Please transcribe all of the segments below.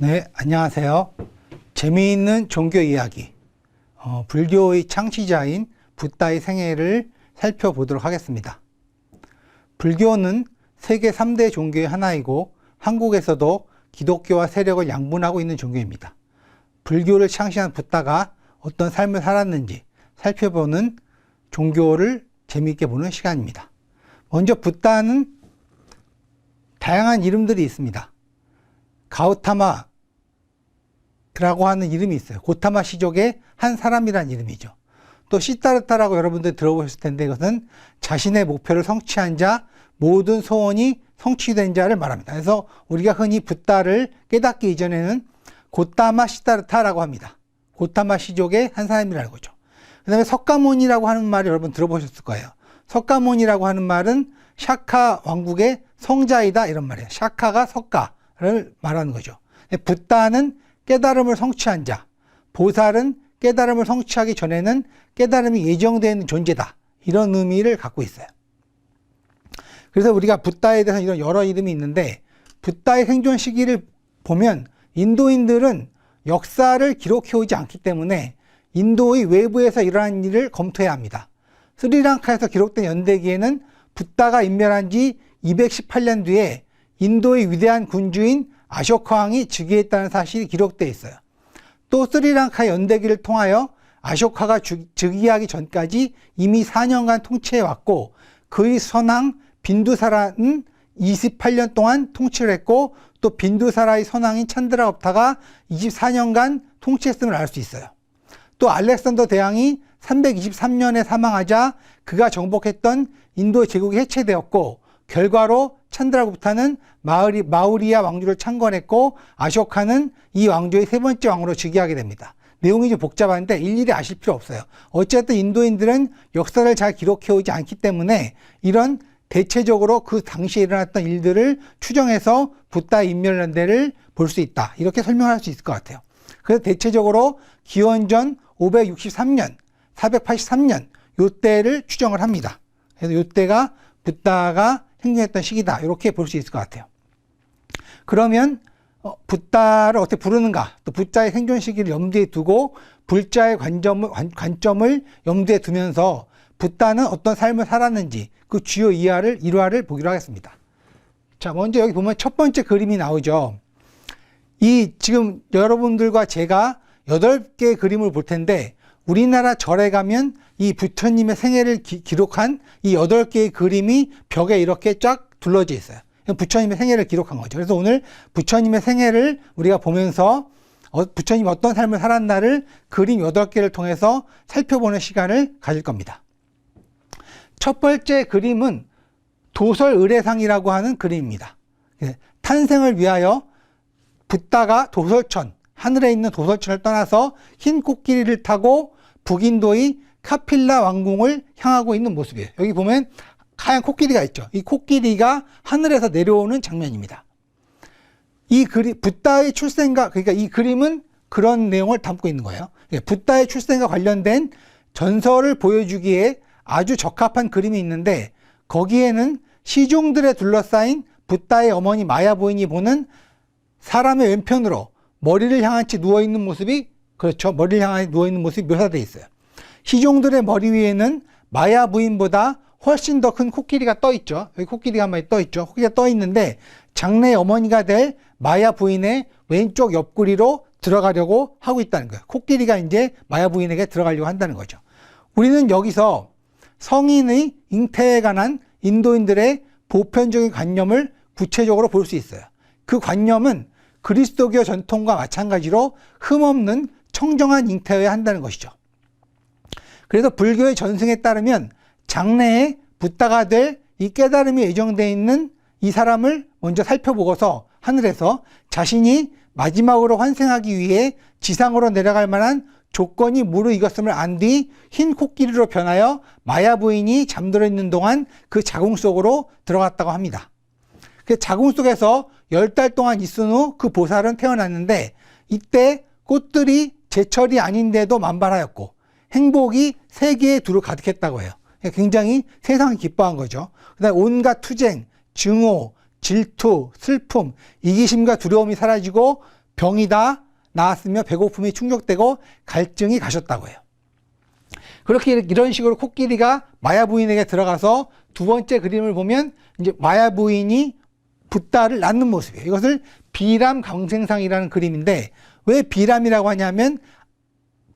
네, 안녕하세요. 재미있는 종교 이야기, 불교의 창시자인 붓다의 생애를 살펴보도록 하겠습니다. 불교는 세계 3대 종교의 하나이고 한국에서도 기독교와 세력을 양분하고 있는 종교입니다. 불교를 창시한 붓다가 어떤 삶을 살았는지 살펴보는 종교를 재미있게 보는 시간입니다. 먼저 붓다는 다양한 이름들이 있습니다. 가우타마라고 하는 이름이 있어요. 고타마 시족의 한 사람이라는 이름이죠. 또 시타르타라고 여러분들 들어보셨을 텐데 이것은 자신의 목표를 성취한 자, 모든 소원이 성취된 자를 말합니다. 그래서 우리가 흔히 붓다를 깨닫기 이전에는 고타마 시타르타라고 합니다. 고타마 시족의 한 사람이라는 거죠. 그 다음에 석가모니라고 하는 말을 여러분 들어보셨을 거예요. 석가모니라고 하는 말은 샤카 왕국의 성자이다 이런 말이에요. 샤카가 석가를 말하는 거죠. 붓다는 깨달음을 성취한 자, 보살은 깨달음을 성취하기 전에는 깨달음이 예정되어 있는 존재다. 이런 의미를 갖고 있어요. 그래서 우리가 붓다에 대해서 이런 여러 이름이 있는데 붓다의 생존 시기를 보면 인도인들은 역사를 기록해 오지 않기 때문에 인도의 외부에서 일어난 일을 검토해야 합니다. 스리랑카에서 기록된 연대기에는 붓다가 인멸한 지 218년 뒤에 인도의 위대한 군주인 아쇼카 왕이 즉위했다는 사실이 기록되어 있어요. 또 스리랑카 연대기를 통하여 아쇼카가 즉위하기 전까지 이미 4년간 통치해왔고 그의 선왕 빈두사라는 28년 동안 통치를 했고 또 빈두사라의 선왕인 찬드라굽타가 24년간 통치했음을 알 수 있어요. 또 알렉산더 대왕이 323년에 사망하자 그가 정복했던 인도 제국이 해체되었고 결과로 찬드라굽타는 마우리아 왕조를 창건했고 아쇼카는 이 왕조의 세 번째 왕으로 즉위하게 됩니다. 내용이 좀 복잡한데 일일이 아실 필요 없어요. 어쨌든 인도인들은 역사를 잘 기록해 오지 않기 때문에 이런 대체적으로 그 당시에 일어났던 일들을 추정해서 붓다 인멸연대를 볼 수 있다. 이렇게 설명할 수 있을 것 같아요. 그래서 대체적으로 기원전 563년, 483년 요때를 추정을 합니다. 그래서 요때가 붓다가 생존했던 시기다. 이렇게 볼 수 있을 것 같아요. 그러면 붓다를 어떻게 부르는가? 또 붓다의 생존 시기를 염두에 두고 불자의 관점을 염두에 두면서 붓다는 어떤 삶을 살았는지 그 주요 일화를 보기로 하겠습니다. 자, 먼저 여기 보면 첫 번째 그림이 나오죠. 이 지금 여러분들과 제가 8개의 그림을 볼 텐데 우리나라 절에 가면 이 부처님의 생애를 기록한 이 8개의 그림이 벽에 이렇게 쫙 둘러져 있어요. 부처님의 생애를 기록한 거죠. 그래서 오늘 부처님의 생애를 우리가 보면서 부처님이 어떤 삶을 살았나를 그림 8개를 통해서 살펴보는 시간을 가질 겁니다. 첫 번째 그림은 도설의례상이라고 하는 그림입니다. 탄생을 위하여 붓다가 도설천, 하늘에 있는 도설천을 떠나서 흰 코끼리를 타고 북인도의 카필라 왕궁을 향하고 있는 모습이에요. 여기 보면 하얀 코끼리가 있죠. 이 코끼리가 하늘에서 내려오는 장면입니다. 이 붓다의 출생과, 그러니까 이 그림은 그런 내용을 담고 있는 거예요. 붓다의 출생과 관련된 전설을 보여주기에 아주 적합한 그림이 있는데 거기에는 시종들에 둘러싸인 붓다의 어머니 마야 부인이 보는 사람의 왼편으로 머리를 향한 채 누워있는 모습이, 그렇죠. 머리를 향해 누워있는 모습이 묘사되어 있어요. 시종들의 머리 위에는 마야 부인보다 훨씬 더 큰 코끼리가 떠 있죠. 여기 코끼리가 한 마리 떠 있죠. 코끼리가 떠 있는데 장래의 어머니가 될 마야 부인의 왼쪽 옆구리로 들어가려고 하고 있다는 거예요. 코끼리가 이제 마야 부인에게 들어가려고 한다는 거죠. 우리는 여기서 성인의 잉태에 관한 인도인들의 보편적인 관념을 구체적으로 볼 수 있어요. 그 관념은 그리스도교 전통과 마찬가지로 흠없는 청정한 잉태여야 한다는 것이죠. 그래서 불교의 전승에 따르면 장래에 붓다가 될 이 깨달음이 예정되어 있는 이 사람을 먼저 살펴보고서 하늘에서 자신이 마지막으로 환생하기 위해 지상으로 내려갈 만한 조건이 무르익었음을 안 뒤 흰 코끼리로 변하여 마야 부인이 잠들어 있는 동안 그 자궁 속으로 들어갔다고 합니다. 그 자궁 속에서 10달 동안 있은 후 그 보살은 태어났는데 이때 꽃들이 제철이 아닌데도 만발하였고 행복이 세계에 두루 가득했다고 해요. 굉장히 세상이 기뻐한 거죠. 그다음에 온갖 투쟁, 증오, 질투, 슬픔, 이기심과 두려움이 사라지고 병이 다 나았으며 배고픔이 충족되고 갈증이 가셨다고 해요. 그렇게 이런 식으로 코끼리가 마야 부인에게 들어가서 두 번째 그림을 보면 이제 마야 부인이 붓다를 낳는 모습이에요. 이것을 비람 강생상이라는 그림인데 왜 비람이라고 하냐면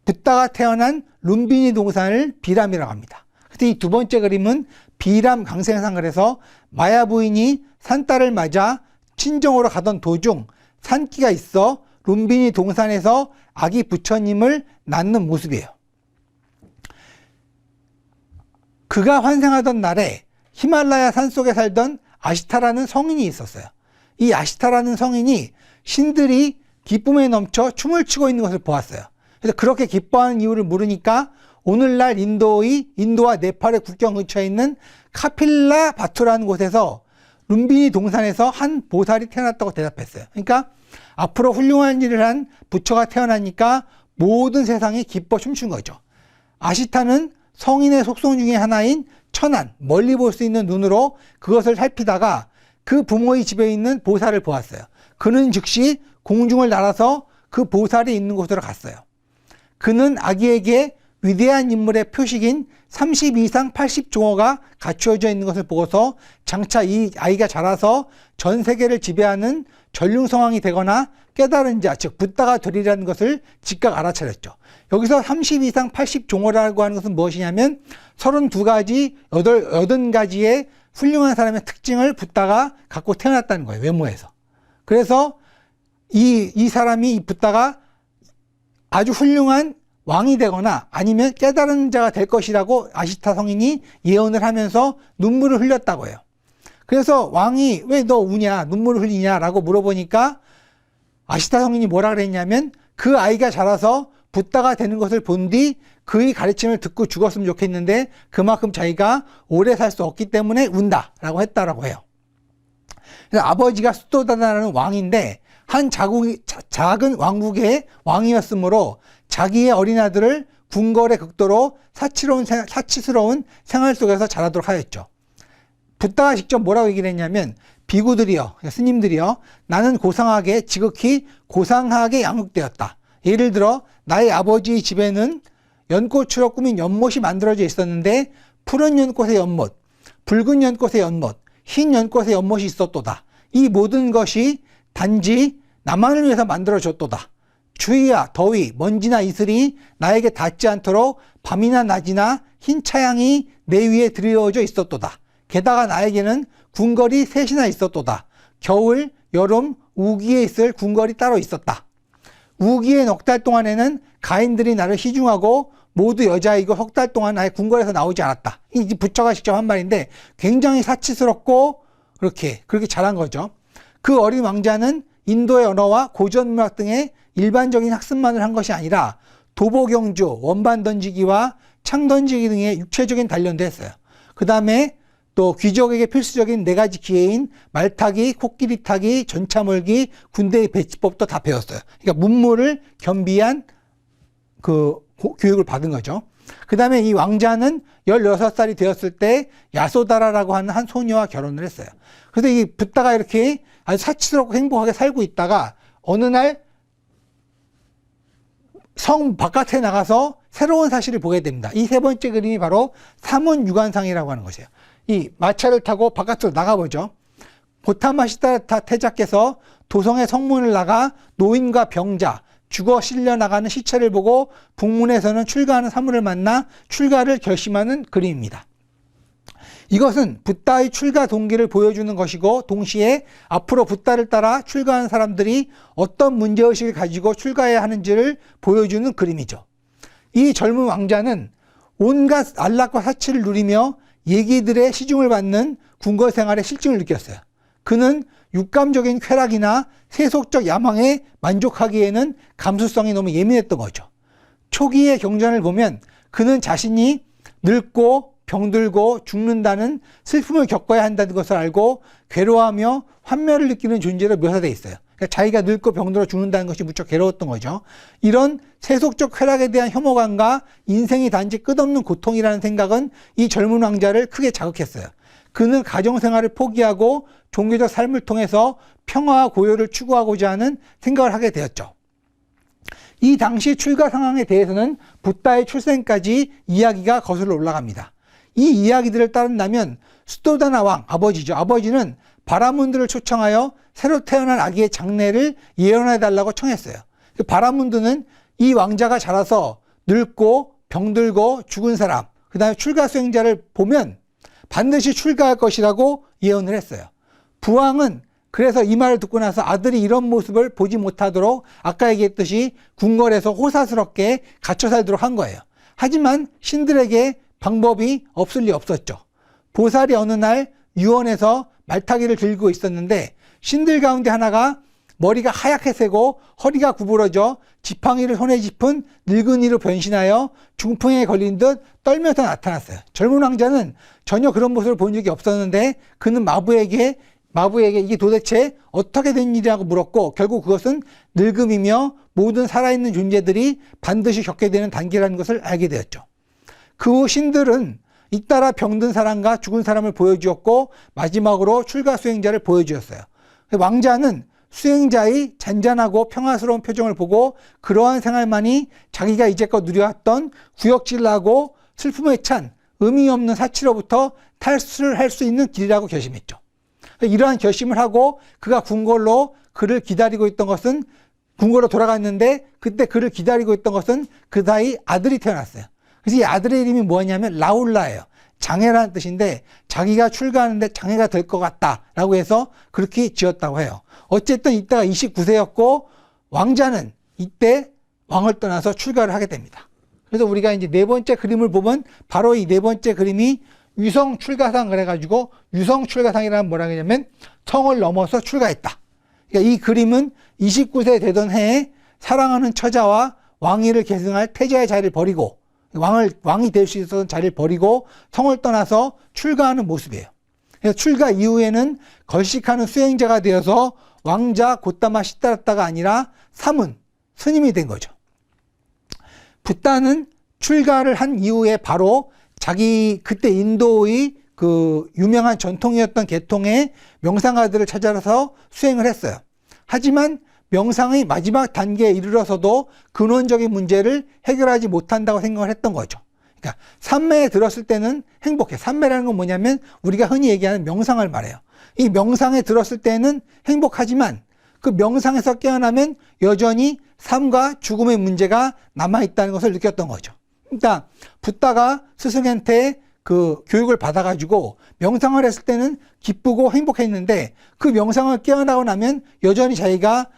붓다가 태어난 룸비니 동산을 비람이라고 합니다. 그래서 이 두 번째 그림은 비람 강생상, 그래서 마야 부인이 산딸을 맞아 친정으로 가던 도중 산기가 있어 룸비니 동산에서 아기 부처님을 낳는 모습이에요. 그가 환생하던 날에 히말라야 산속에 살던 아시타라는 성인이 있었어요. 이 아시타라는 성인이 신들이 기쁨에 넘쳐 춤을 추고 있는 것을 보았어요. 그래서 그렇게 기뻐하는 이유를 물으니까 오늘날 인도와 네팔의 국경 근처에 있는 카필라 바투라는 곳에서 룸비니 동산에서 한 보살이 태어났다고 대답했어요. 그러니까 앞으로 훌륭한 일을 한 부처가 태어나니까 모든 세상이 기뻐 춤춘 거죠. 아시타는 성인의 속성 중에 하나인 천안, 멀리 볼 수 있는 눈으로 그것을 살피다가 그 부모의 집에 있는 보살을 보았어요. 그는 즉시 공중을 날아서 그 보살이 있는 곳으로 갔어요. 그는 아기에게 위대한 인물의 표식인 30 이상 80종어가 갖추어져 있는 것을 보고서 장차 이 아이가 자라서 전 세계를 지배하는 전륜성왕이 되거나 깨달은 자, 즉 붓다가 되리라는 것을 즉각 알아차렸죠. 여기서 30 이상 80종어라고 하는 것은 무엇이냐면 32가지, 80가지의 훌륭한 사람의 특징을 붓다가 갖고 태어났다는 거예요. 외모에서. 그래서 이 사람이, 이 붓다가 아주 훌륭한 왕이 되거나 아니면 깨달은 자가 될 것이라고 아시타 성인이 예언을 하면서 눈물을 흘렸다고 해요. 그래서 왕이 왜 너 우냐, 눈물을 흘리냐 라고 물어보니까 아시타 성인이 뭐라 그랬냐면 그 아이가 자라서 붓다가 되는 것을 본 뒤 그의 가르침을 듣고 죽었으면 좋겠는데 그만큼 자기가 오래 살 수 없기 때문에 운다 라고 했다라고 해요. 그래서 아버지가 수도다라는 왕인데 한 작은 왕국의 왕이었으므로 자기의 어린 아들을 궁궐의 극도로 사치스러운 생활 속에서 자라도록 하였죠. 붓다가 직접 뭐라고 얘기를 했냐면 비구들이여, 스님들이여, 나는 고상하게, 지극히 고상하게 양육되었다. 예를 들어 나의 아버지의 집에는 연꽃으로 꾸민 연못이 만들어져 있었는데 푸른 연꽃의 연못, 붉은 연꽃의 연못, 흰 연꽃의 연못이 있었도다. 이 모든 것이 단지 나만을 위해서 만들어졌도다. 추위와 더위, 먼지나 이슬이 나에게 닿지 않도록 밤이나 낮이나 흰 차양이 내 위에 드리워져 있었도다. 게다가 나에게는 궁궐이 셋이나 있었도다. 겨울, 여름, 우기에 있을 궁궐이 따로 있었다. 우기의 넉 달 동안에는 가인들이 나를 희중하고 모두 여자이고 석 달 동안 나의 궁궐에서 나오지 않았다. 이 부처가 직접 한 말인데 굉장히 사치스럽고 그렇게 잘한 거죠. 그 어린 왕자는 인도의 언어와 고전문학 등의 일반적인 학습만을 한 것이 아니라 도보경주, 원반 던지기와 창 던지기 등의 육체적인 단련도 했어요. 그 다음에 또 귀족에게 필수적인 4가지 기회인 말타기, 코끼리 타기, 전차 몰기, 군대의 배치법도 다 배웠어요. 그러니까 문무를 겸비한 교육을 받은 거죠. 그 다음에 이 왕자는 16살이 되었을 때 야소다라라고 하는 한 소녀와 결혼을 했어요. 그래서 이 붓다가 이렇게 아주 사치스럽고 행복하게 살고 있다가 어느 날 성 바깥에 나가서 새로운 사실을 보게 됩니다. 이 세 번째 그림이 바로 사문유관상이라고 하는 것이에요. 이 마차를 타고 바깥으로 나가보죠. 고타마시타타 태자께서 도성의 성문을 나가 노인과 병자, 죽어 실려 나가는 시체를 보고 북문에서는 출가하는 사물을 만나 출가를 결심하는 그림입니다. 이것은 붓다의 출가 동기를 보여주는 것이고 동시에 앞으로 붓다를 따라 출가한 사람들이 어떤 문제의식을 가지고 출가해야 하는지를 보여주는 그림이죠. 이 젊은 왕자는 온갖 안락과 사치를 누리며 예기들의 시중을 받는 궁궐 생활의 실증을 느꼈어요. 그는 육감적인 쾌락이나 세속적 야망에 만족하기에는 감수성이 너무 예민했던 거죠. 초기의 경전을 보면 그는 자신이 늙고 병들고 죽는다는 슬픔을 겪어야 한다는 것을 알고 괴로워하며 환멸을 느끼는 존재로 묘사되어 있어요. 그러니까 자기가 늙고 병들어 죽는다는 것이 무척 괴로웠던 거죠. 이런 세속적 쾌락에 대한 혐오감과 인생이 단지 끝없는 고통이라는 생각은 이 젊은 왕자를 크게 자극했어요. 그는 가정생활을 포기하고 종교적 삶을 통해서 평화와 고요를 추구하고자 하는 생각을 하게 되었죠. 이 당시 출가 상황에 대해서는 붓다의 출생까지 이야기가 거슬러 올라갑니다. 이 이야기들을 따른다면 수도다나 왕, 아버지는 바라문드를 초청하여 새로 태어난 아기의 장래를 예언해달라고 청했어요. 바라문드는 이 왕자가 자라서 늙고 병들고 죽은 사람, 그 다음에 출가 수행자를 보면 반드시 출가할 것이라고 예언을 했어요. 부왕은 그래서 이 말을 듣고 나서 아들이 이런 모습을 보지 못하도록 아까 얘기했듯이 궁궐에서 호사스럽게 갇혀 살도록 한 거예요. 하지만 신들에게 방법이 없을 리 없었죠. 보살이 어느 날 유원에서 말타기를 들고 있었는데 신들 가운데 하나가 머리가 하얗게 새고 허리가 구부러져 지팡이를 손에 짚은 늙은이로 변신하여 중풍에 걸린 듯 떨면서 나타났어요. 젊은 왕자는 전혀 그런 모습을 본 적이 없었는데 그는 마부에게 이게 도대체 어떻게 된 일이라고 물었고 결국 그것은 늙음이며 모든 살아있는 존재들이 반드시 겪게 되는 단계라는 것을 알게 되었죠. 그 후 신들은 잇따라 병든 사람과 죽은 사람을 보여주었고 마지막으로 출가 수행자를 보여주었어요. 왕자는 수행자의 잔잔하고 평화스러운 표정을 보고 그러한 생활만이 자기가 이제껏 누려왔던 구역질나고 슬픔에 찬 의미 없는 사치로부터 탈출을 할 수 있는 길이라고 결심했죠. 이러한 결심을 하고 그가 궁궐로 그를 기다리고 있던 것은 궁궐로 돌아갔는데 그때 그를 기다리고 있던 것은 그 사이 아들이 태어났어요. 그래서 이 아들의 이름이 뭐냐면 라울라예요. 장애라는 뜻인데 자기가 출가하는데 장애가 될 것 같다라고 해서 그렇게 지었다고 해요. 어쨌든 이때가 29세였고 왕자는 이때 왕을 떠나서 출가를 하게 됩니다. 그래서 우리가 이제 네 번째 그림을 보면 바로 이 네 번째 그림이 유성 출가상 그래가지고 유성 출가상이라는 뭐라 그러냐면 성을 넘어서 출가했다. 그러니까 이 그림은 29세 되던 해에 사랑하는 처자와 왕위를 계승할 태자의 자리를 버리고 왕이 될 수 있었던 자리를 버리고 성을 떠나서 출가하는 모습이에요. 그래서 출가 이후에는 걸식하는 수행자가 되어서 왕자 고타마 시타르타가 아니라 사문, 스님이 된 거죠. 붓다는 출가를 한 이후에 바로 자기 그때 인도의 그 유명한 전통이었던 계통의 명상가들을 찾아서 수행을 했어요. 하지만 명상의 마지막 단계에 이르러서도 근원적인 문제를 해결하지 못한다고 생각을 했던 거죠. 그러니까 삼매에 들었을 때는 행복해. 삼매라는 건 뭐냐면 우리가 흔히 얘기하는 명상을 말해요. 이 명상에 들었을 때는 행복하지만 그 명상에서 깨어나면 여전히 삶과 죽음의 문제가 남아있다는 것을 느꼈던 거죠. 그러니까 붓다가 스승한테 그 교육을 받아가지고 명상을 했을 때는 기쁘고 행복했는데 그 명상을 깨어나고 나면 여전히 자기가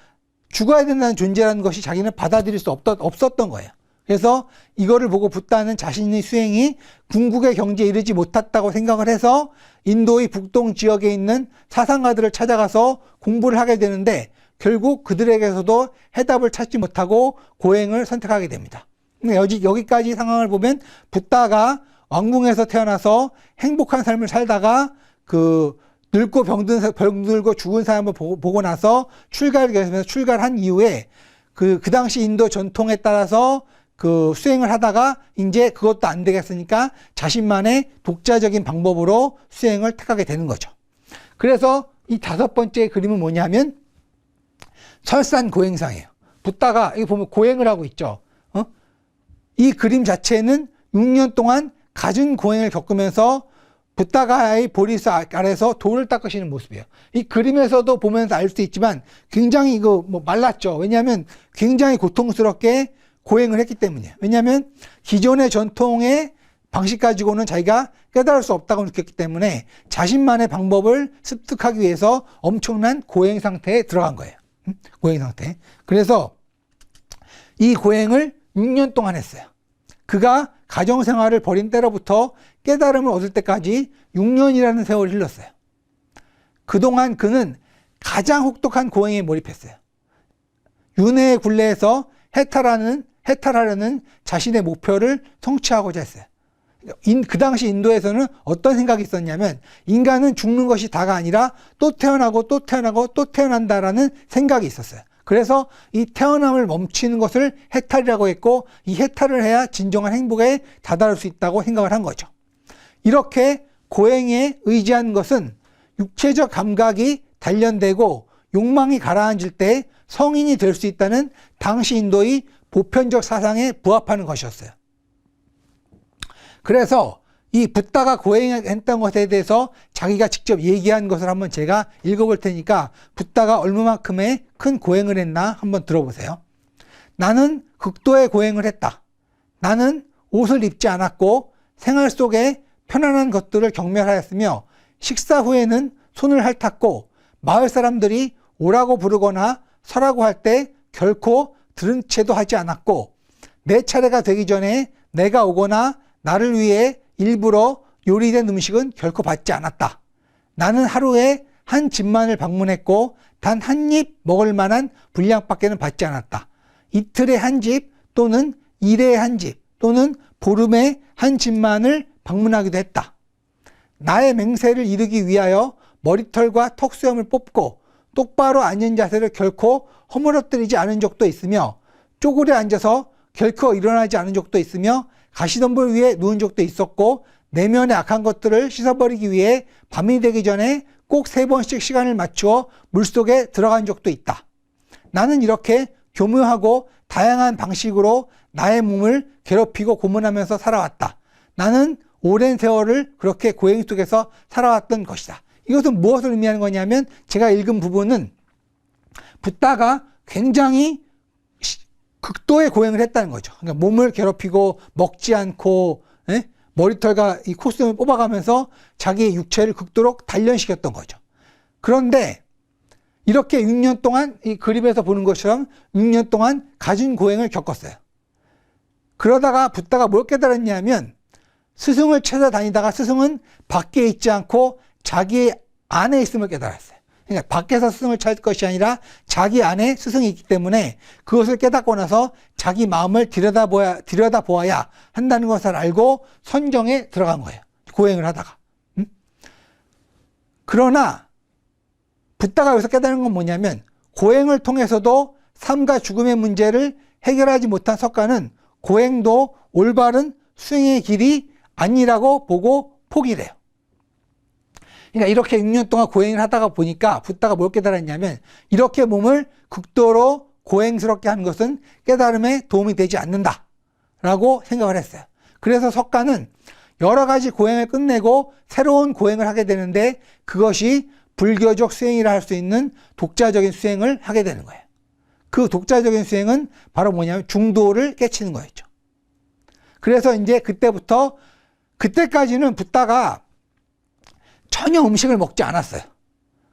죽어야 된다는 존재라는 것이 자기는 받아들일 수 없었던 거예요. 그래서 이거를 보고 붓다는 자신의 수행이 궁극의 경지에 이르지 못했다고 생각을 해서 인도의 북동 지역에 있는 사상가들을 찾아가서 공부를 하게 되는데 결국 그들에게서도 해답을 찾지 못하고 고행을 선택하게 됩니다. 여기까지 상황을 보면 붓다가 왕궁에서 태어나서 행복한 삶을 살다가 그 늙고 병들고 죽은 사람을 보고 나서 출가를 한 이후에 그 당시 인도 전통에 따라서 그 수행을 하다가 이제 그것도 안 되겠으니까 자신만의 독자적인 방법으로 수행을 택하게 되는 거죠. 그래서 이 다섯 번째 그림은 뭐냐면 설산고행상이에요. 붓다가 여기 보면 고행을 하고 있죠. 이 그림 자체는 6년 동안 갖은 고행을 겪으면서 붓다가의 보리스 아래서 돌을 닦으시는 모습이에요. 이 그림에서도 보면서 알 수 있지만 굉장히 말랐죠. 왜냐하면 굉장히 고통스럽게 고행을 했기 때문이에요. 왜냐하면 기존의 전통의 방식 가지고는 자기가 깨달을 수 없다고 느꼈기 때문에 자신만의 방법을 습득하기 위해서 엄청난 고행 상태에 들어간 거예요. 고행 상태. 그래서 이 고행을 6년 동안 했어요. 그가 가정생활을 벌인 때로부터 깨달음을 얻을 때까지 6년이라는 세월을 흘렀어요. 그동안 그는 가장 혹독한 고행에 몰입했어요. 윤회의 굴레에서 해탈하려는 자신의 목표를 성취하고자 했어요. 그 당시 인도에서는 어떤 생각이 있었냐면 인간은 죽는 것이 다가 아니라 또 태어나고 또 태어나고 또 태어난다라는 생각이 있었어요. 그래서 이 태어남을 멈추는 것을 해탈이라고 했고 이 해탈을 해야 진정한 행복에 다다를 수 있다고 생각을 한 거죠. 이렇게 고행에 의지한 것은 육체적 감각이 단련되고 욕망이 가라앉을 때 성인이 될 수 있다는 당시 인도의 보편적 사상에 부합하는 것이었어요. 그래서 이 붓다가 고행했던 것에 대해서 자기가 직접 얘기한 것을 한번 제가 읽어볼 테니까 붓다가 얼마만큼의 큰 고행을 했나 한번 들어보세요. 나는 극도의 고행을 했다. 나는 옷을 입지 않았고 생활 속에 편안한 것들을 경멸하였으며 식사 후에는 손을 핥았고 마을 사람들이 오라고 부르거나 서라고 할 때 결코 들은 채도 하지 않았고 내 차례가 되기 전에 내가 오거나 나를 위해 일부러 요리된 음식은 결코 받지 않았다. 나는 하루에 한 집만을 방문했고 단 한 입 먹을 만한 분량밖에는 받지 않았다. 이틀에 한 집 또는 일에 한 집 또는 보름에 한 집만을 방문하기도 했다. 나의 맹세를 이루기 위하여 머리털과 턱수염을 뽑고 똑바로 앉은 자세를 결코 허물어뜨리지 않은 적도 있으며 쪼그려 앉아서 결코 일어나지 않은 적도 있으며 가시덤불 위에 누운 적도 있었고 내면의 악한 것들을 씻어버리기 위해 밤이 되기 전에 꼭 3번씩 시간을 맞추어 물속에 들어간 적도 있다. 나는 이렇게 교묘하고 다양한 방식으로 나의 몸을 괴롭히고 고문하면서 살아왔다. 나는 오랜 세월을 그렇게 고행 속에서 살아왔던 것이다. 이것은 무엇을 의미하는 거냐면 제가 읽은 부분은 붓다가 굉장히 극도의 고행을 했다는 거죠. 그러니까 몸을 괴롭히고 먹지 않고 머리털과 이 콧수염을 뽑아가면서 자기의 육체를 극도로 단련시켰던 거죠. 그런데 이렇게 6년 동안 이 그림에서 보는 것처럼 6년 동안 가진 고행을 겪었어요. 그러다가 붓다가 뭘 깨달았냐면 스승을 찾아다니다가 스승은 밖에 있지 않고 자기 안에 있음을 깨달았어요. 그러니까 밖에서 스승을 찾을 것이 아니라 자기 안에 스승이 있기 때문에 그것을 깨닫고 나서 자기 마음을 들여다보아야 한다는 것을 알고 선정에 들어간 거예요. 고행을 하다가. 그러나 붓다가 여기서 깨달은 건 뭐냐면 고행을 통해서도 삶과 죽음의 문제를 해결하지 못한 석가는 고행도 올바른 수행의 길이 아니라고 보고 포기를 해요. 그러니까 이렇게 6년 동안 고행을 하다가 보니까 붓다가 뭘 깨달았냐면 이렇게 몸을 극도로 고행스럽게 하는 것은 깨달음에 도움이 되지 않는다 라고 생각을 했어요. 그래서 석가는 여러 가지 고행을 끝내고 새로운 고행을 하게 되는데 그것이 불교적 수행이라 할 수 있는 독자적인 수행을 하게 되는 거예요. 그 독자적인 수행은 바로 뭐냐면 중도를 깨치는 거였죠. 그래서 이제 그때까지는 붓다가 전혀 음식을 먹지 않았어요.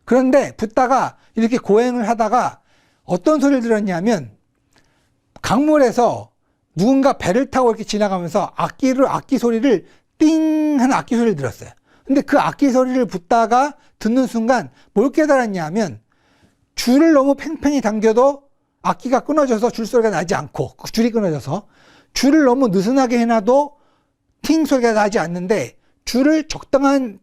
그런데 붓다가 이렇게 고행을 하다가 어떤 소리를 들었냐면 강물에서 누군가 배를 타고 이렇게 지나가면서 악기 소리를 띵 하는 악기 소리를 들었어요. 근데 그 악기 소리를 붓다가 듣는 순간 뭘 깨달았냐면 줄을 너무 팽팽히 당겨도 악기가 끊어져서 줄소리가 나지 않고 줄이 끊어져서 줄을 너무 느슨하게 해놔도 팅 소리가 나지 않는데 줄을 적당한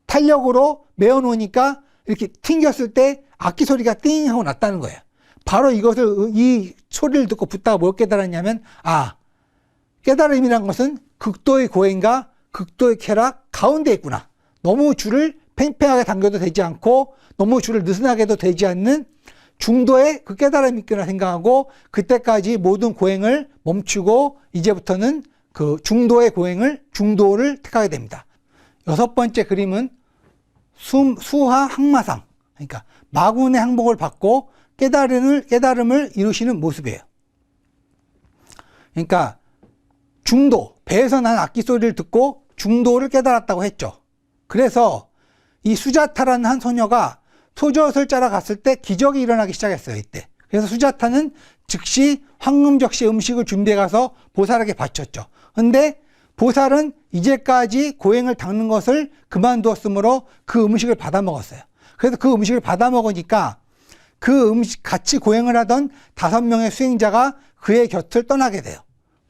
탄력으로 메어놓으니까 이렇게 튕겼을 때 악기 소리가 띵 하고 났다는 거예요. 바로 이 소리를 듣고 붓다가 뭘 깨달았냐면 깨달음이란 것은 극도의 고행과 극도의 쾌락 가운데 있구나. 너무 줄을 팽팽하게 당겨도 되지 않고 너무 줄을 느슨하게도 되지 않는 중도의 그 깨달음이 있구나 생각하고 그때까지 모든 고행을 멈추고 이제부터는 그 중도를 택하게 됩니다. 6번째 그림은 수하 항마상, 그러니까 마군의 항복을 받고 깨달음을 이루시는 모습이에요. 그러니까 배에서 난 악기 소리를 듣고 중도를 깨달았다고 했죠. 그래서 이 수자타라는 한 소녀가 소젖을 짜러 갔을 때 기적이 일어나기 시작했어요, 이때. 그래서 수자타는 즉시 황금 적시에 음식을 준비해 가서 보살에게 바쳤죠. 근데 보살은 이제까지 고행을 닦는 것을 그만두었으므로 그 음식을 받아 먹었어요. 그래서 그 음식을 받아 먹으니까 같이 고행을 하던 5명의 수행자가 그의 곁을 떠나게 돼요.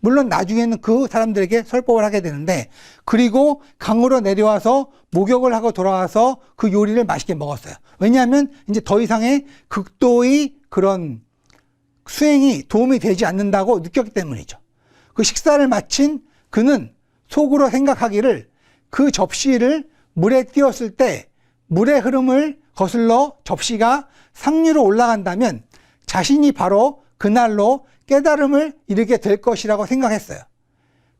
물론 나중에는 그 사람들에게 설법을 하게 되는데, 그리고 강으로 내려와서 목욕을 하고 돌아와서 그 요리를 맛있게 먹었어요. 왜냐하면 이제 더 이상의 극도의 그런 수행이 도움이 되지 않는다고 느꼈기 때문이죠. 그 식사를 마친 그는 속으로 생각하기를 그 접시를 물에 띄웠을 때 물의 흐름을 거슬러 접시가 상류로 올라간다면 자신이 바로 그날로 깨달음을 이루게 될 것이라고 생각했어요.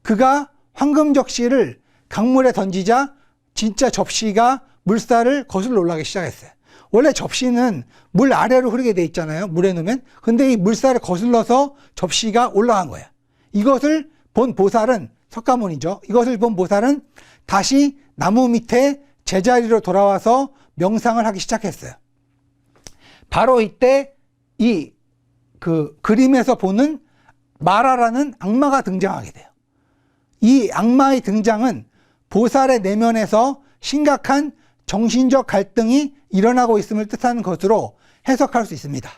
그가 황금 접시를 강물에 던지자 진짜 접시가 물살을 거슬러 올라가기 시작했어요. 원래 접시는 물 아래로 흐르게 돼 있잖아요. 물에 넣으면. 근데 이 물살을 거슬러서 접시가 올라간 거예요. 이것을 본 보살은, 석가모니죠. 이것을 본 보살은 다시 나무 밑에 제자리로 돌아와서 명상을 하기 시작했어요. 바로 이때 이 그림에서 보는 마라라는 악마가 등장하게 돼요. 이 악마의 등장은 보살의 내면에서 심각한 정신적 갈등이 일어나고 있음을 뜻하는 것으로 해석할 수 있습니다.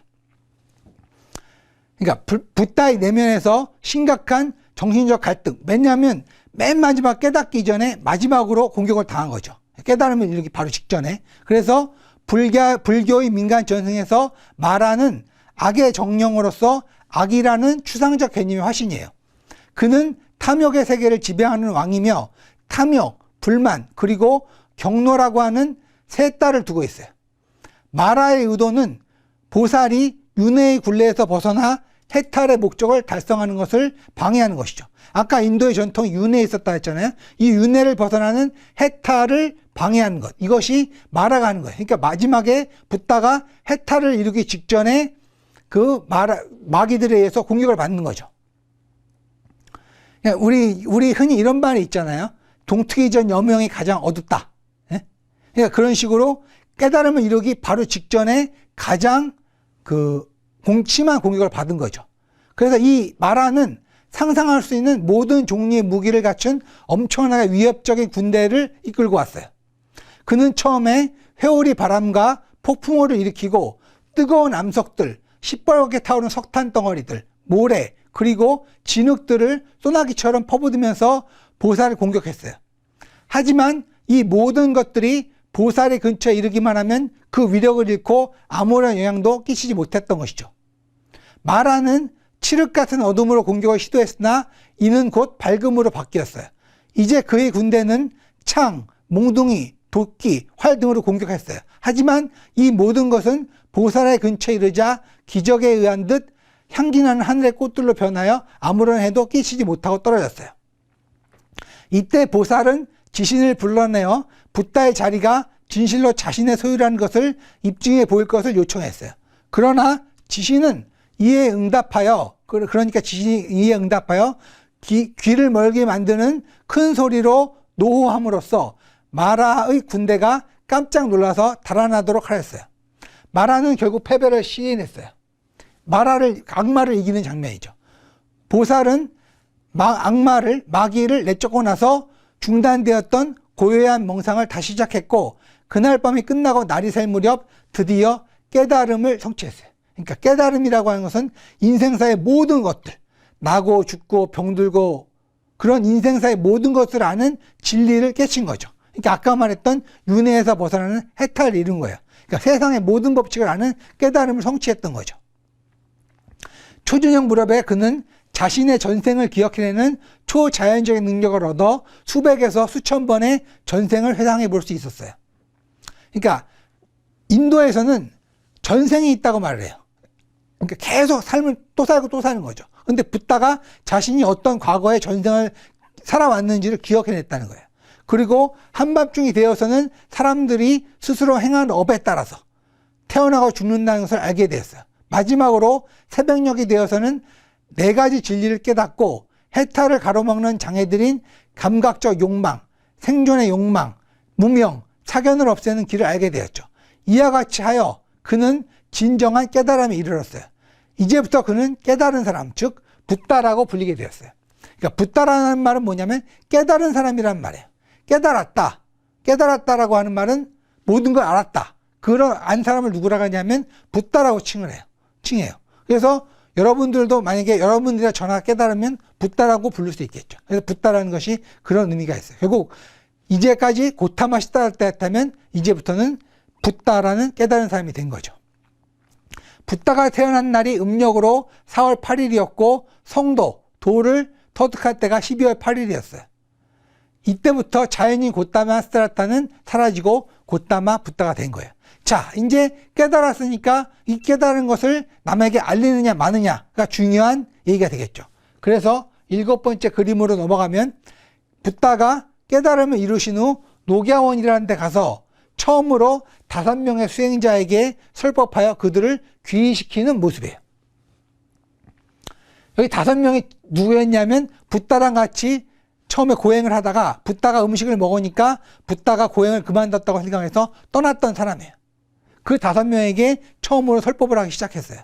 그러니까 붓다의 내면에서 심각한 정신적 갈등. 왜냐하면 맨 마지막 깨닫기 전에 마지막으로 공격을 당한 거죠. 깨달음을 이루기 바로 직전에. 그래서 불교의 민간 전승에서 마라는 악의 정령으로서 악이라는 추상적 개념의 화신이에요. 그는 탐욕의 세계를 지배하는 왕이며 탐욕, 불만, 그리고 경노라고 하는 세 딸을 두고 있어요. 마라의 의도는 보살이 윤회의 굴레에서 벗어나 해탈의 목적을 달성하는 것을 방해하는 것이죠. 아까 인도의 전통이 윤회에 있었다 했잖아요. 이 윤회를 벗어나는 해탈을 방해하는 것. 이것이 마라가 하는 거예요. 그러니까 마지막에 붓다가 해탈을 이루기 직전에 그 마귀들에 의해서 공격을 받는 거죠. 우리 흔히 이런 말이 있잖아요. 동트기 전 여명이 가장 어둡다. 그러니까 그런 식으로 깨달음을 이루기 바로 직전에 가장 심한 공격을 받은 거죠. 그래서 이 마라는 상상할 수 있는 모든 종류의 무기를 갖춘 엄청나게 위협적인 군대를 이끌고 왔어요. 그는 처음에 회오리 바람과 폭풍우를 일으키고 뜨거운 암석들, 시뻘겋게 타오르는 석탄 덩어리들, 모래, 그리고 진흙들을 소나기처럼 퍼부으면서 보살을 공격했어요. 하지만 이 모든 것들이 보살의 근처에 이르기만 하면 그 위력을 잃고 아무런 영향도 끼치지 못했던 것이죠. 마라는 칠흑 같은 어둠으로 공격을 시도했으나 이는 곧 밝음으로 바뀌었어요. 이제 그의 군대는 창, 몽둥이, 도끼, 활 등으로 공격했어요. 하지만 이 모든 것은 보살의 근처에 이르자 기적에 의한 듯 향기나는 하늘의 꽃들로 변하여 아무런 해도 끼치지 못하고 떨어졌어요. 이때 보살은 지신을 불러내어 붓다의 자리가 진실로 자신의 소유라는 것을 입증해 보일 것을 요청했어요. 그러나 지신은 이에 응답하여, 그러니까 지신이 이에 응답하여 귀를 멀게 만드는 큰 소리로 노호함으로써 마라의 군대가 깜짝 놀라서 달아나도록 하였어요. 마라는 결국 패배를 시인했어요. 악마를 이기는 장면이죠. 보살은 마귀를 내쫓고 나서 중단되었던 고요한 명상을 다시 시작했고, 그날 밤이 끝나고 날이 샐 무렵 드디어 깨달음을 성취했어요. 그러니까 깨달음이라고 하는 것은 인생사의 모든 것들, 나고 죽고 병들고 그런 인생사의 모든 것을 아는 진리를 깨친 거죠. 그러니까 아까 말했던 윤회에서 벗어나는 해탈을 이룬 거예요. 그러니까 세상의 모든 법칙을 아는 깨달음을 성취했던 거죠. 초저녁 무렵에 그는 자신의 전생을 기억해내는 초자연적인 능력을 얻어 수백에서 수천 번의 전생을 회상해 볼 수 있었어요. 그러니까 인도에서는 전생이 있다고 말을 해요. 그러니까 계속 삶을 또 살고 또 사는 거죠. 근데 붓다가 자신이 어떤 과거의 전생을 살아왔는지를 기억해냈다는 거예요. 그리고 한밤중이 되어서는 사람들이 스스로 행한 업에 따라서 태어나고 죽는다는 것을 알게 되었어요. 마지막으로 새벽녘이 되어서는 4가지 진리를 깨닫고 해탈을 가로막는 장애들인 감각적 욕망, 생존의 욕망, 무명, 사견을 없애는 길을 알게 되었죠. 이와 같이 하여 그는 진정한 깨달음에 이르렀어요. 이제부터 그는 깨달은 사람, 즉 붓다라고 불리게 되었어요. 그러니까 붓다라는 말은 뭐냐면 깨달은 사람이란 말이에요. 깨달았다. 깨달았다라고 하는 말은 모든 걸 알았다. 그런 안 사람을 누구라고 하냐면 붓다라고 칭해요. 그래서 여러분들도 만약에 여러분들이 전화 깨달으면 붓다라고 부를 수 있겠죠. 그래서 붓다라는 것이 그런 의미가 있어요. 결국 이제까지 고타마 시다라타였다면 이제부터는 붓다라는 깨달은 사람이 된 거죠. 붓다가 태어난 날이 음력으로 4월 8일이었고 성도, 도를 터득할 때가 12월 8일이었어요. 이때부터 자연인 고따마 아스타라타는 사라지고 고따마 붓다가 된 거예요. 자, 이제 깨달았으니까 이 깨달은 것을 남에게 알리느냐 마느냐가 중요한 얘기가 되겠죠. 그래서 7번째 그림으로 넘어가면 붓다가 깨달음을 이루신 후 녹야원이라는 데 가서 처음으로 5명의 수행자에게 설법하여 그들을 귀의시키는 모습이에요. 여기 5명이 누구였냐면 붓다랑 같이 처음에 고행을 하다가 붓다가 음식을 먹으니까 붓다가 고행을 그만뒀다고 생각해서 떠났던 사람이에요. 그 5명에게 처음으로 설법을 하기 시작했어요.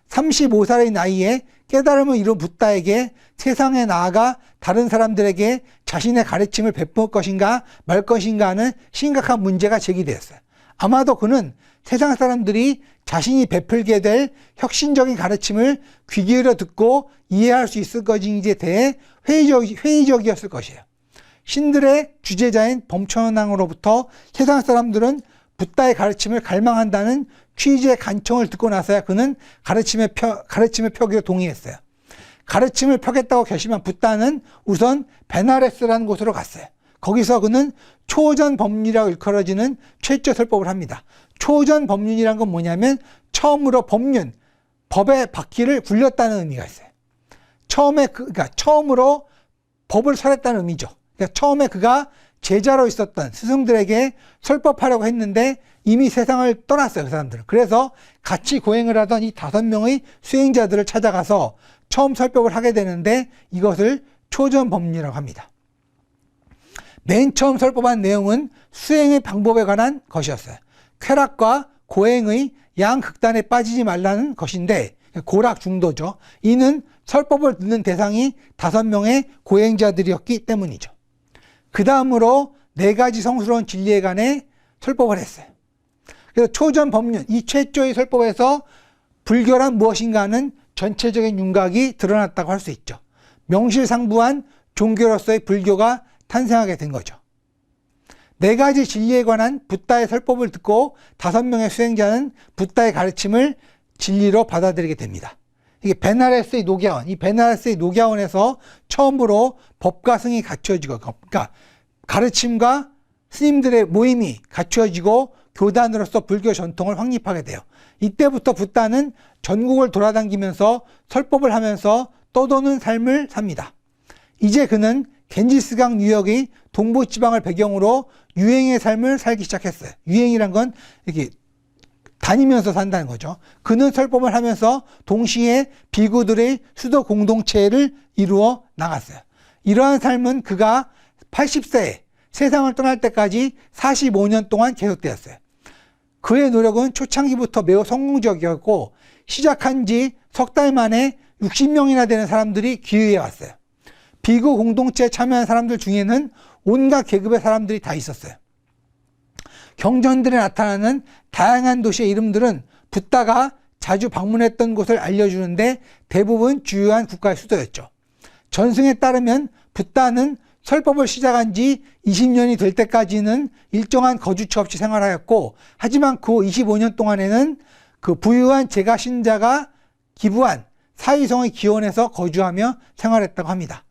35살의 나이에 깨달음을 이룬 붓다에게 세상에 나아가 다른 사람들에게 자신의 가르침을 베풀 것인가 말 것인가 하는 심각한 문제가 제기되었어요. 아마도 그는 세상 사람들이 자신이 베풀게 될 혁신적인 가르침을 귀 기울여 듣고 이해할 수 있을 것인지에 대해 회의적이었을 것이에요. 신들의 주제자인 범천왕으로부터 세상 사람들은 붓다의 가르침을 갈망한다는 취지의 간청을 듣고 나서야 그는 가르침을 펴기로 동의했어요. 가르침을 펴겠다고 결심한 붓다는 우선 베나레스라는 곳으로 갔어요. 거기서 그는 초전 법륜이라고 일컬어지는 최초 설법을 합니다. 초전 법륜이란 건 뭐냐면 처음으로 법륜, 법의 바퀴를 굴렸다는 의미가 있어요. 그러니까 처음으로 법을 설했다는 의미죠. 그러니까 처음에 그가 제자로 있었던 스승들에게 설법하려고 했는데 이미 세상을 떠났어요, 그 사람들은. 그래서 같이 고행을 하던 이 5명의 수행자들을 찾아가서 처음 설법을 하게 되는데 이것을 초전법륜이라고 합니다. 맨 처음 설법한 내용은 수행의 방법에 관한 것이었어요. 쾌락과 고행의 양극단에 빠지지 말라는 것인데 고락 중도죠. 이는 설법을 듣는 대상이 5명의 고행자들이었기 때문이죠. 그 다음으로 4가지 성스러운 진리에 관해 설법을 했어요. 그래서 초전법륜, 이 최초의 설법에서 불교란 무엇인가 하는 전체적인 윤곽이 드러났다고 할 수 있죠. 명실상부한 종교로서의 불교가 탄생하게 된 거죠. 4가지 진리에 관한 붓다의 설법을 듣고 5명의 수행자는 붓다의 가르침을 진리로 받아들이게 됩니다. 이게 베나레스의 녹야원, 이 베나레스의 녹야원에서 처음으로 법과 승이 갖추어지고, 그러니까 가르침과 스님들의 모임이 갖추어지고 교단으로서 불교 전통을 확립하게 돼요. 이때부터 붓다는 전국을 돌아다니면서 설법을 하면서 떠도는 삶을 삽니다. 이제 그는 겐지스강 유역의 동부지방을 배경으로 유행의 삶을 살기 시작했어요. 유행이란 건 이렇게 다니면서 산다는 거죠. 그는 설법을 하면서 동시에 비구들의 수도 공동체를 이루어 나갔어요. 이러한 삶은 그가 80세에 세상을 떠날 때까지 45년 동안 계속되었어요. 그의 노력은 초창기부터 매우 성공적이었고 시작한 지 석 달 만에 60명이나 되는 사람들이 귀의해 왔어요. 비구 공동체에 참여한 사람들 중에는 온갖 계급의 사람들이 다 있었어요. 경전들에 나타나는 다양한 도시의 이름들은 붓다가 자주 방문했던 곳을 알려주는데 대부분 주요한 국가의 수도였죠. 전승에 따르면 붓다는 설법을 시작한 지 20년이 될 때까지는 일정한 거주처 없이 생활하였고, 하지만 그 25년 동안에는 그 부유한 제가 신자가 기부한 사위성의 기원에서 거주하며 생활했다고 합니다.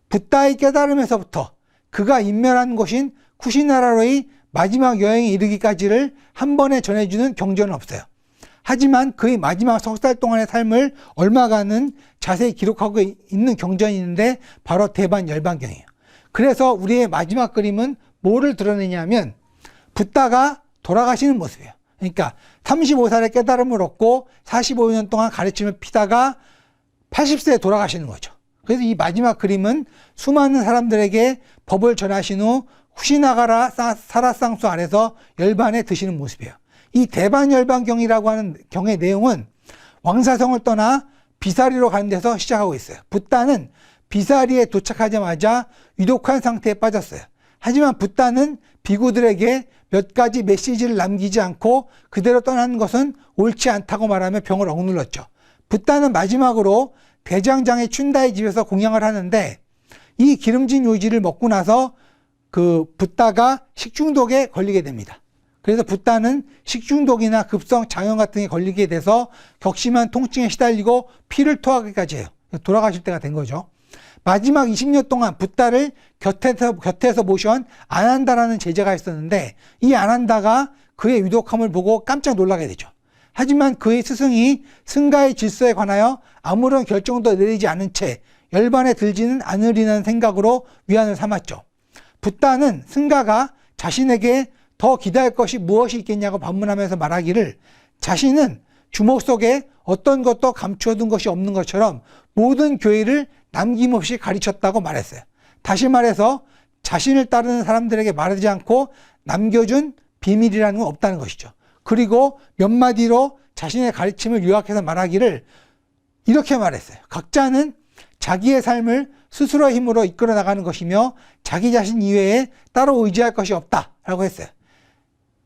붓다의 깨달음에서부터 그가 인멸한 곳인 쿠시나라로의 마지막 여행에 이르기까지를 한 번에 전해주는 경전은 없어요. 하지만 그의 마지막 석 달 동안의 삶을 얼마간은 자세히 기록하고 있는 경전이 있는데 바로 대반열반경이에요. 그래서 우리의 마지막 그림은 뭐를 드러내냐면 붓다가 돌아가시는 모습이에요. 그러니까 35살에 깨달음을 얻고 45년 동안 가르침을 피다가 80세에 돌아가시는 거죠. 그래서 이 마지막 그림은 수많은 사람들에게 법을 전하신 후 후시나가라 사라상수 아래서 열반에 드시는 모습이에요. 이 대반열반경이라고 하는 경의 내용은 왕사성을 떠나 비사리로 가는 데서 시작하고 있어요. 붓다는 비사리에 도착하자마자 위독한 상태에 빠졌어요. 하지만 붓다는 비구들에게 몇 가지 메시지를 남기지 않고 그대로 떠나는 것은 옳지 않다고 말하며 병을 억눌렀죠. 붓다는 마지막으로 대장장의 춘다의 집에서 공양을 하는데 이 기름진 요지를 먹고 나서 그 붓다가 식중독에 걸리게 됩니다. 그래서 붓다는 식중독이나 급성 장염 같은 게 걸리게 돼서 격심한 통증에 시달리고 피를 토하기까지 해요. 돌아가실 때가 된 거죠. 마지막 20년 동안 붓다를 곁에서 모셔온 아난다라는 제자가 있었는데, 이 아난다가 그의 유독함을 보고 깜짝 놀라게 되죠. 하지만 그의 스승이 승가의 질서에 관하여 아무런 결정도 내리지 않은 채 열반에 들지는 않으리라는 생각으로 위안을 삼았죠. 붓다는 승가가 자신에게 더 기대할 것이 무엇이 있겠냐고 반문하면서 말하기를, 자신은 주목 속에 어떤 것도 감추어둔 것이 없는 것처럼 모든 교의를 남김없이 가르쳤다고 말했어요. 다시 말해서 자신을 따르는 사람들에게 말하지 않고 남겨준 비밀이라는 건 없다는 것이죠. 그리고 몇 마디로 자신의 가르침을 요약해서 말하기를 이렇게 말했어요. 각자는 자기의 삶을 스스로의 힘으로 이끌어 나가는 것이며 자기 자신 이외에 따로 의지할 것이 없다라고 했어요.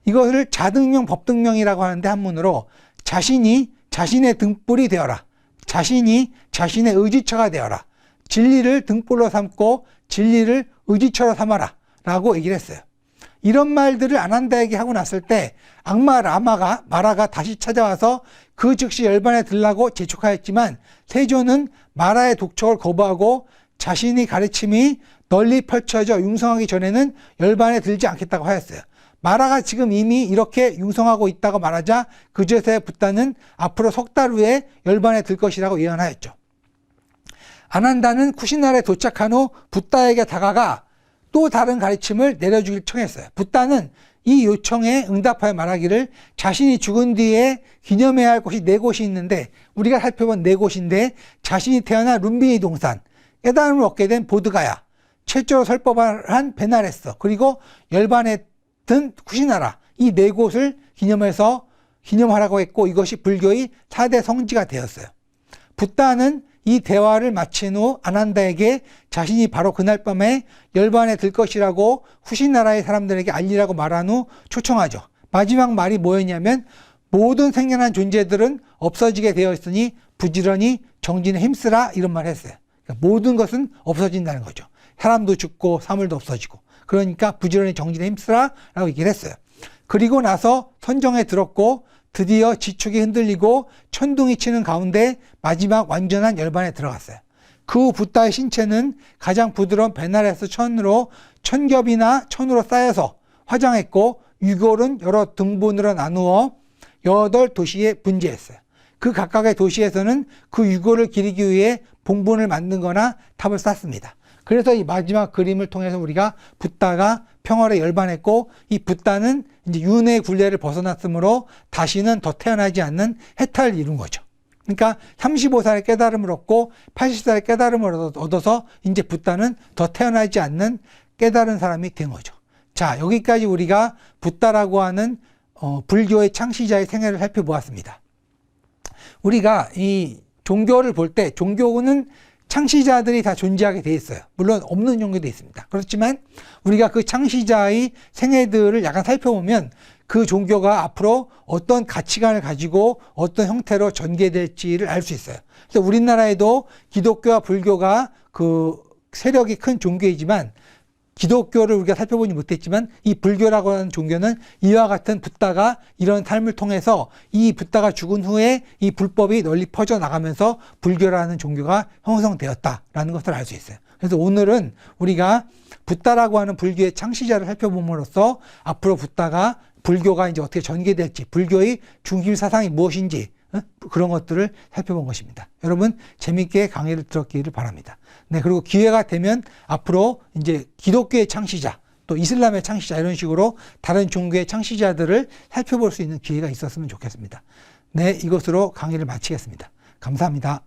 이것을 자등명 법등명이라고 하는데, 한문으로 자신이 자신의 등불이 되어라, 자신이 자신의 의지처가 되어라, 진리를 등불로 삼고 진리를 의지처로 삼아라 라고 얘기를 했어요. 이런 말들을 아난다에게 하고 났을 때 악마 마라가 다시 찾아와서 그 즉시 열반에 들라고 재촉하였지만, 세조는 마라의 독촉을 거부하고 자신이 가르침이 널리 펼쳐져 융성하기 전에는 열반에 들지 않겠다고 하였어요. 마라가 지금 이미 이렇게 융성하고 있다고 말하자 그제서야 붓다는 앞으로 석 달 후에 열반에 들 것이라고 예언하였죠. 아난다는 쿠시나라에 도착한 후 붓다에게 다가가 또 다른 가르침을 내려주길 청했어요. 붓다는 이 요청에 응답하여 말하기를, 자신이 죽은 뒤에 기념해야 할 곳이 4곳이 있는데, 우리가 살펴본 4곳인데 자신이 태어난 룸비니 동산, 깨달음을 얻게 된 보드가야, 최초로 설법한 베나레스, 그리고 열반에 든 쿠시나라, 이 4곳을 기념하라고 했고, 이것이 불교의 4대 성지가 되었어요. 붓다는 이 대화를 마친 후 아난다에게 자신이 바로 그날 밤에 열반에 들 것이라고 후시나라의 사람들에게 알리라고 말한 후 초청하죠. 마지막 말이 뭐였냐면, 모든 생겨난 존재들은 없어지게 되어 있으니 부지런히 정진에 힘쓰라, 이런 말을 했어요. 그러니까 모든 것은 없어진다는 거죠. 사람도 죽고 사물도 없어지고, 그러니까 부지런히 정진에 힘쓰라 라고 얘기를 했어요. 그리고 나서 선정에 들었고 드디어 지축이 흔들리고 천둥이 치는 가운데 마지막 완전한 열반에 들어갔어요. 그 후 붓다의 신체는 가장 부드러운 베나레스 천으로 천겹이나 천으로 쌓여서 화장했고, 유골은 여러 등분으로 나누어 8도시에 분지했어요. 그 각각의 도시에서는 그 유골을 기리기 위해 봉분을 만든 거나 탑을 쌓습니다. 그래서 이 마지막 그림을 통해서 우리가 붓다가 평화를 열반했고, 이 붓다는 이제 윤회의 굴레를 벗어났으므로 다시는 더 태어나지 않는 해탈을 이룬 거죠. 그러니까 35살의 깨달음을 얻고 80살의 깨달음을 얻어서 이제 붓다는 더 태어나지 않는 깨달은 사람이 된 거죠. 자, 여기까지 우리가 붓다라고 하는 불교의 창시자의 생애를 살펴보았습니다. 우리가 이 종교를 볼 때 종교는 창시자들이 다 존재하게 돼 있어요. 물론 없는 종교도 있습니다. 그렇지만 우리가 그 창시자의 생애들을 약간 살펴보면 그 종교가 앞으로 어떤 가치관을 가지고 어떤 형태로 전개될지를 알 수 있어요. 그래서 우리나라에도 기독교와 불교가 그 세력이 큰 종교이지만, 기독교를 우리가 살펴보지 못했지만 이 불교라고 하는 종교는 이와 같은 붓다가 이런 삶을 통해서 이 붓다가 죽은 후에 이 불법이 널리 퍼져나가면서 불교라는 종교가 형성되었다라는 것을 알 수 있어요. 그래서 오늘은 우리가 붓다라고 하는 불교의 창시자를 살펴봄으로써 앞으로 불교가 이제 어떻게 전개될지, 불교의 중심 사상이 무엇인지, 그런 것들을 살펴본 것입니다. 여러분 재밌게 강의를 들었기를 바랍니다. 네, 그리고 기회가 되면 앞으로 이제 기독교의 창시자, 또 이슬람의 창시자, 이런 식으로 다른 종교의 창시자들을 살펴볼 수 있는 기회가 있었으면 좋겠습니다. 네, 이것으로 강의를 마치겠습니다. 감사합니다.